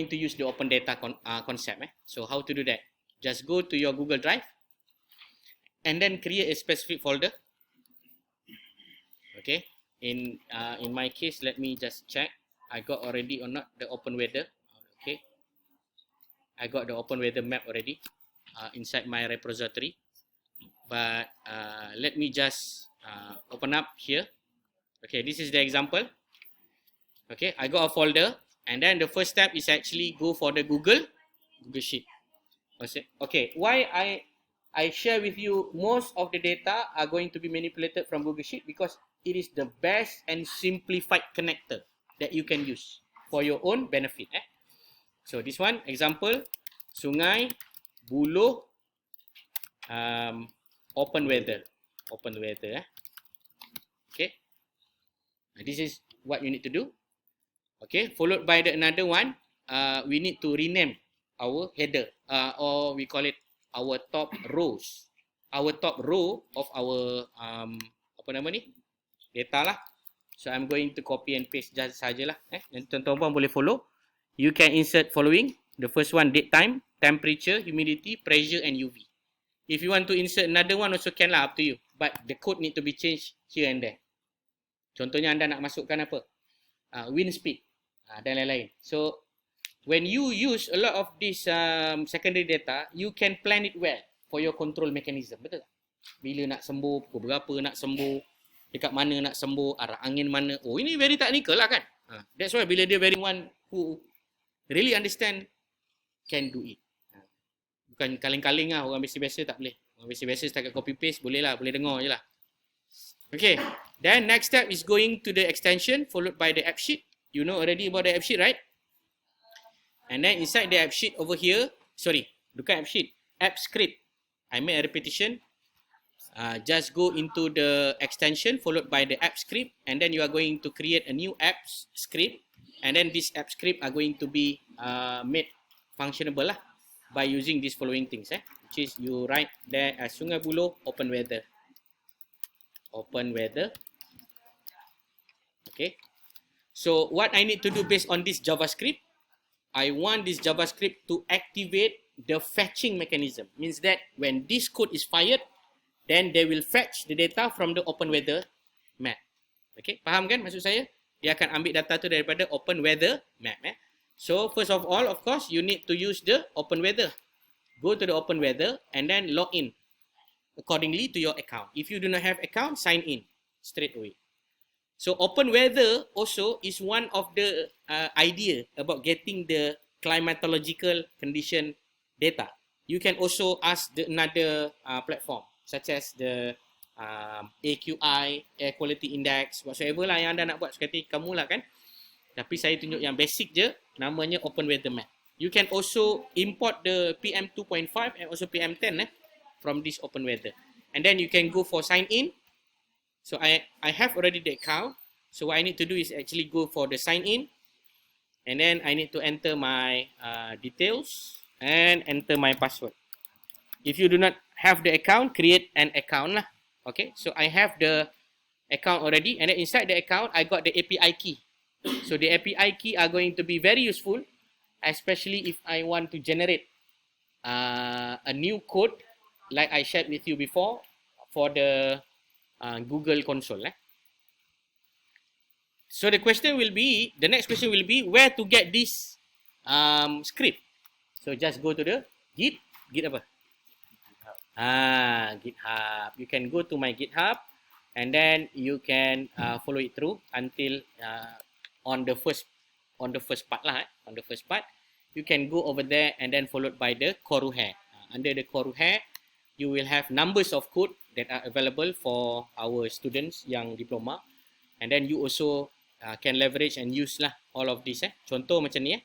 to use the open data concept. So how to do that? Just go to your Google Drive and then create a specific folder. Okay. In my case, let me just check. I got already or not the open weather. Okay. I got the open weather map already inside my repository. But let me just open up here. Okay, this is the example. Okay, I got a folder, and then the first step is actually go for the Google Sheet. Okay, why I share with you most of the data are going to be manipulated from Google Sheet, because it is the best and simplified connector that you can use for your own benefit. So this one example, Sungai Buloh open weather. Okay, this is what you need to do. Okay, followed by the another one, we need to rename our header, or we call it our top rows, our top row of our apa nama ni, data lah. So I'm going to copy and paste just sajalah. Tuan-tuan boleh follow. You can insert following. The first one, date time, temperature, humidity, pressure and UV. If you want to insert another one also can lah, up to you. But the code need to be changed here and there. Contohnya anda nak masukkan apa? Wind speed dan lain-lain. So when you use a lot of this secondary data, you can plan it well for your control mechanism. Betul tak? Bila nak sembuh, pukul berapa nak sembuh, dekat mana nak sembuh, arah angin mana. Oh, ini very technical lah kan. That's why bila dia very one who really understand can do it. Bukan kaleng-kaleng lah, orang biasa-biasa tak boleh. Orang biasa-biasa setakat copy paste boleh lah, boleh dengar je lah. Okay, then next step is going to the extension followed by the app sheet. You know already about the app sheet, right? And then inside the app sheet over here, sorry, bukan app sheet, app script. I made a repetition. Just go into the extension followed by the app script, and then you are going to create a new app script, and then this app script are going to be made functionable lah by using these following things, which is you write there as Sungai Buloh open weather. Okay, so what I need to do based on this JavaScript, I want this JavaScript to activate the fetching mechanism. Means that when this code is fired, then they will fetch the data from the open weather map. Okay, faham kan maksud saya? Dia akan ambil data tu daripada open weather map. So first of all, of course, you need to use the open weather. Go to the open weather and then log in accordingly to your account. If you do not have account, sign in straight away. So open weather also is one of the idea about getting the climatological condition data. You can also ask another platform such as the AQI, Air Quality Index, whatsoever lah yang anda nak buat. Sekali kamu lah kan. Tapi saya tunjuk yang basic je, namanya Open Weather Map. You can also import the PM 2.5 and also PM 10 from this Open Weather. And then you can go for sign in. So I have already the account. So what I need to do is actually go for the sign in. And then I need to enter my details and enter my password. If you do not have the account, create an account lah. Okay, so I have the account already, and then inside the account I got the API key. So the API key are going to be very useful, especially if I want to generate a new code like I shared with you before for the Google console. So the next question will be where to get this script. So just go to the Git apa? GitHub. You can go to my GitHub and then you can follow it through until on the first part lah. On the first part, you can go over there and then followed by the Coruhe. Under the Coruhe, you will have numbers of code that are available for our students yang diploma, and then you also can leverage and use lah all of this. Contoh macam ni.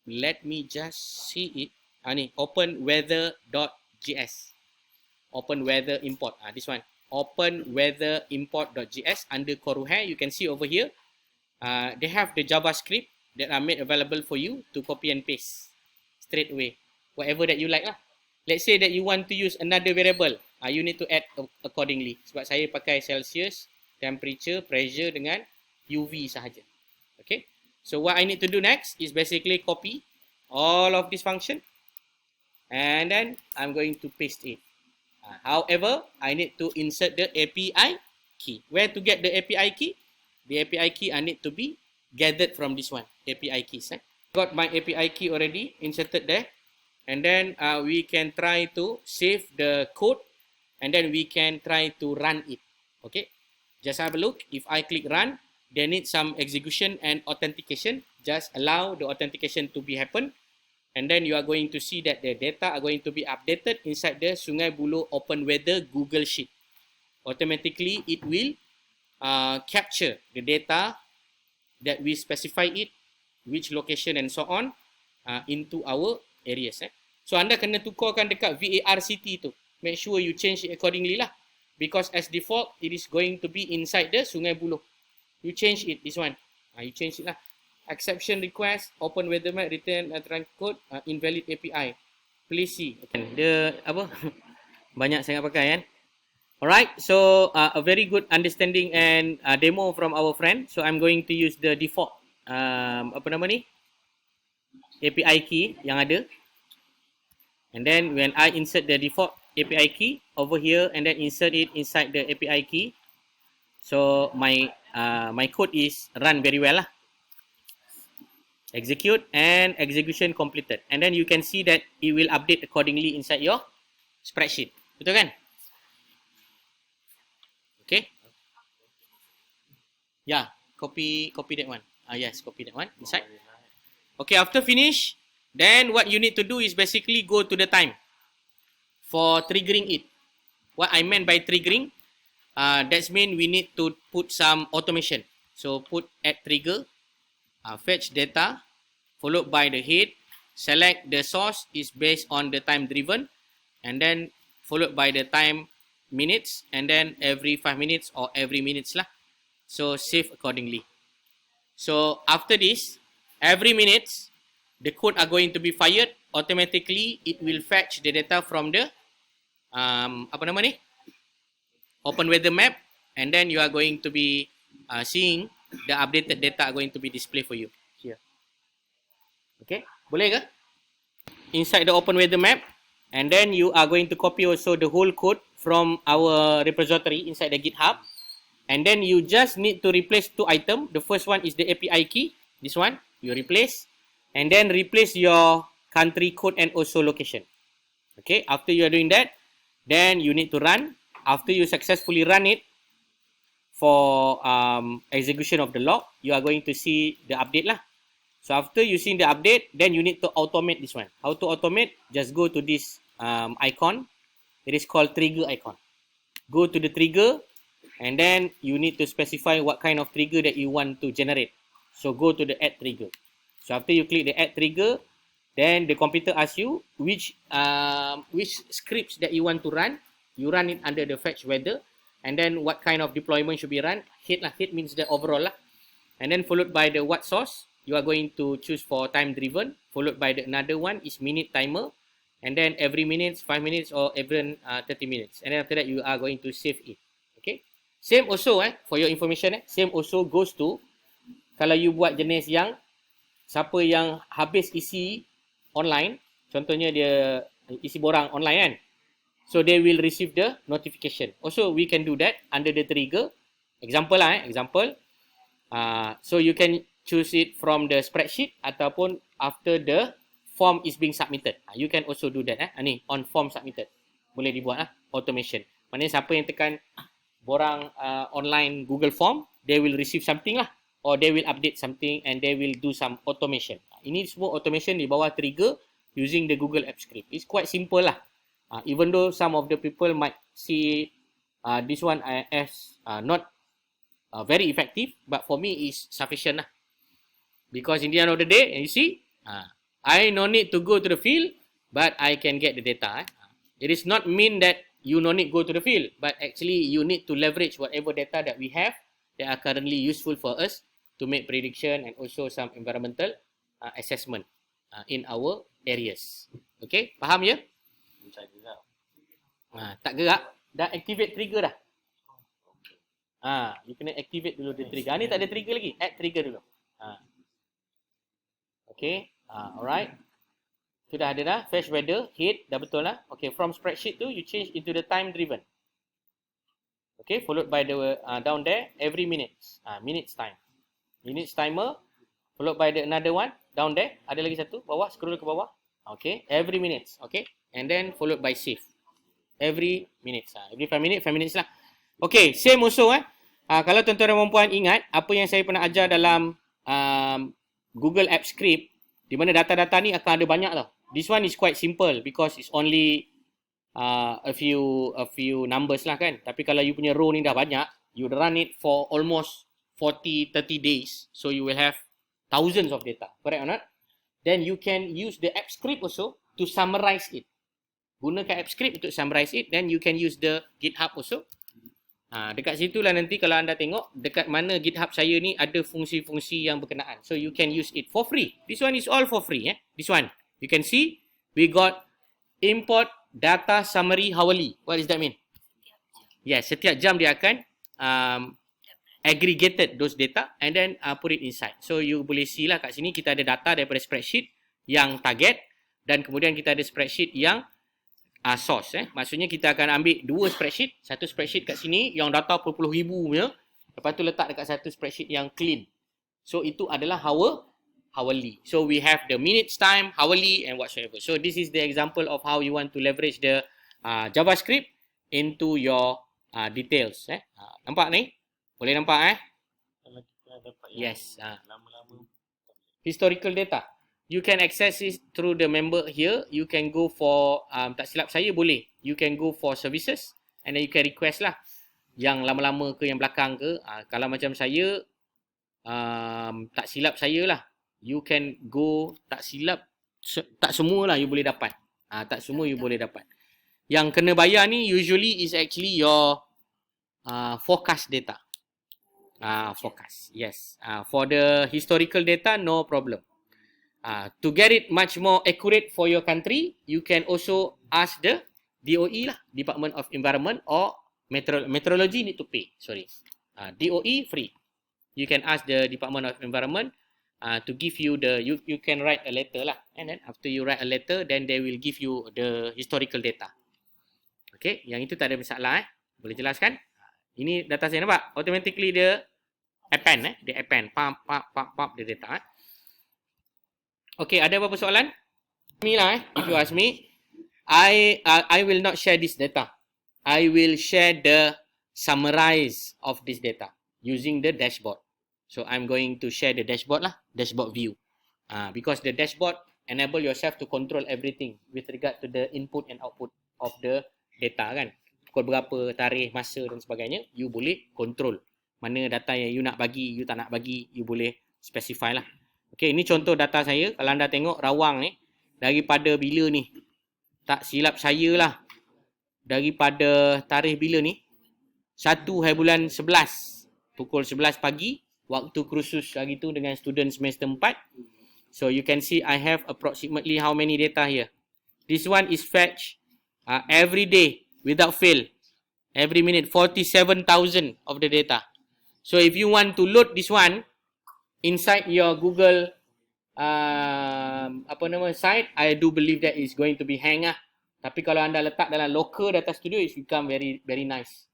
Let me just see it. Ni openweather.js. Open weather import. This one. Openweatherimport.js under Coruhe. You can see over here. They have the JavaScript that are made available for you to copy and paste straight away. Whatever that you like lah. Let's say that you want to use another variable. You need to add accordingly. Sebab saya pakai Celsius, temperature, pressure dengan UV sahaja. Okay. So what I need to do next is basically copy all of this function, and then I'm going to paste it. However, I need to insert the API key. Where to get the API key? The API key I need to be gathered from this one, API keys. Got my API key already inserted there, and then we can try to save the code, and then we can try to run it. Okay, just have a look. If I click run, there needs some execution and authentication. Just allow the authentication to be happen, and then you are going to see that the data are going to be updated inside the Sungai Buloh Open Weather Google Sheet. Automatically, it will capture the data that we specify it, which location and so on, into our areas. So anda kena tukarkan dekat VARCT tu. Make sure you change it accordingly lah. Because as default, it is going to be inside the Sungai Buloh. You change it, this one. You change it lah. Exception request, open weather map, return trunk code, invalid API. Please see. Dia apa? Banyak sangat pakai kan? Alright, so a very good understanding and demo from our friend. So I'm going to use the default apa nama ni? API key yang ada. And then when I insert the default API key over here and then insert it inside the API key, so my code is run very well lah. Execute and execution completed. And then you can see that it will update accordingly inside your spreadsheet. Betul kan? Okay. Yeah, copy that one. Yes, copy that one inside. Okay, after finish, then what you need to do is basically go to the time for triggering it. What I meant by triggering, that's mean we need to put some automation. So put add trigger, fetch data, followed by the head, select the source is based on the time driven, and then followed by the time minutes, and then every 5 minutes or every minutes lah. So save accordingly. So after this, every minutes, the code are going to be fired. Automatically, it will fetch the data from the apa nama ni? Open weather map, and then you are going to be seeing the updated data are going to be displayed for you here. Okay, boleh ke? Inside the open weather map, and then you are going to copy also the whole code from our repository inside the GitHub, and then you just need to replace 2 items. The first one is the API key. This one you replace, and then replace your country code and also location. Okay, after you are doing that, then you need to run. After you successfully run it for execution of the log, you are going to see the update lah. So after you see the update, then you need to automate this one. How to automate? Just go to this icon. It is called trigger icon. Go to the trigger, and then you need to specify what kind of trigger that you want to generate. So go to the add trigger. So after you click the add trigger, then the computer asks you which scripts that you want to run. You run it under the fetch weather, and then what kind of deployment should be run. Head lah, head means the overall lah, and then followed by the what source you are going to choose for time driven. Followed by the another one is minute timer, and then every minutes, 5 minutes or even 30 minutes. And then after that you are going to save it. Okay. Same also for your information same also goes to kalau you buat jenis yang siapa yang habis isi online, contohnya dia isi borang online kan. So they will receive the notification. Also we can do that under the trigger. Example lah example. So you can choose it from the spreadsheet ataupun after the form is being submitted. You can also do that ni on form submitted. Boleh dibuat automation. Maknanya siapa yang tekan borang online Google Form, they will receive something lah, or they will update something and they will do some automation. Ini semua automation di bawah trigger using the Google App Script. It's quite simple lah. Even though some of the people might see this one as not very effective, but for me is sufficient lah. Because in the end of the day, you see, I no need to go to the field, but I can get the data. It is not mean that you no need go to the field, but actually you need to leverage whatever data that we have that are currently useful for us to make prediction and also some environmental assessment in our areas. Okay, faham ya? Tak gerak, dah activate trigger dah. You kena activate dulu the trigger. Ni tak ada trigger lagi, add trigger dulu. Okay, alright. Sudah ada dah, fetch weather, head, dah betul lah. Okay, from spreadsheet tu, you change into the time driven. Okay, followed by the, down there, every minutes. Minutes time. Minutes timer, followed by the another one, down there. Ada lagi satu, bawah, scroll ke bawah. Okay, every minutes. Okay, and then followed by save. Every minutes. Every 5 minutes, 5 minutes lah. Okay, same also kalau tuan-tuan dan puan ingat, apa yang saya pernah ajar dalam Google Apps Script, di mana data-data ni akan ada banyak tau. This one is quite simple because it's only a few numbers lah kan. Tapi kalau you punya row ni dah banyak, you run it for almost 40-30 days. So you will have thousands of data. Correct or not? Then you can use the app script also to summarize it. Gunakan app script untuk summarize it. Then you can use the GitHub also. Dekat situ lah nanti kalau anda tengok dekat mana GitHub saya ni ada fungsi-fungsi yang berkenaan. So you can use it for free. This one is all for free. This one. You can see we got import data summary hourly. What does that mean? Yes, setiap jam dia akan aggregated those data and then put it inside. So you boleh see lah kat sini kita ada data daripada spreadsheet yang target dan kemudian kita ada spreadsheet yang source. Maksudnya kita akan ambil dua spreadsheet. Satu spreadsheet kat sini yang data puluh-puluh ribu punya. Lepas tu letak dekat satu spreadsheet yang clean. So itu adalah hourly. So we have the minutes time, hourly and whatsoever. So this is the example of how you want to leverage the JavaScript into your details. Nampak ni? Boleh nampak Yes. Historical data. You can access it through the member here. You can go for, tak silap saya boleh. You can go for services and then you can request lah. Yang lama-lama ke, yang belakang ke. Kalau macam saya, tak silap saya lah. You can go, tak silap, tak semua lah you boleh dapat. Tak semua you boleh dapat. Yang kena bayar ni usually is actually your forecast data. Forecast, yes. For the historical data, no problem. To get it much more accurate for your country, you can also ask the DOE lah, Department of Environment or Meteorology need to pay. Sorry, DOE free. You can ask the Department of Environment to give you the you can write a letter lah, and then after you write a letter, then they will give you the historical data. Okay, yang itu tak ada masalah Boleh jelaskan? Ini data saya nampak. Automatically dia append dia append pump the data Okay, ada apa-apa soalan? Me lah if you ask me, I will not share this data. I will share the summarize of this data using the dashboard. So I'm going to share the dashboard lah, dashboard view. Because the dashboard enable yourself to control everything with regard to the input and output of the data kan. Pukul berapa, tarikh, masa dan sebagainya, you boleh control. Mana data yang you nak bagi, you tak nak bagi, you boleh specify lah. Okay, ini contoh data saya. Kalau anda tengok rawang ni, daripada bila ni? Tak silap saya lah. Daripada tarikh bila ni? 1 hari bulan 11. Pukul 11 pagi. Waktu kursus hari tu dengan student semester 4. So you can see I have approximately how many data here. This one is fetch every day without fail. Every minute 47,000 of the data. So if you want to load this one inside your Google site, I do believe that is going to be hang Tapi kalau anda letak dalam local data studio, it become very very nice.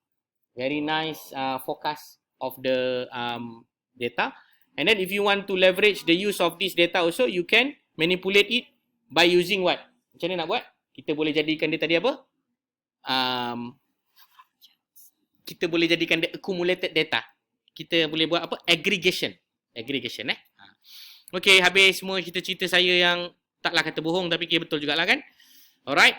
Very nice forecast of the data. And then if you want to leverage the use of this data also, you can manipulate it by using what? Macam mana nak buat? Kita boleh jadikan dia tadi apa? Kita boleh jadikan dia accumulated data. Kita boleh buat apa? Aggregation. Okay, habis semua cerita-cerita saya yang taklah kata bohong tapi kira betul jugalah kan. Alright,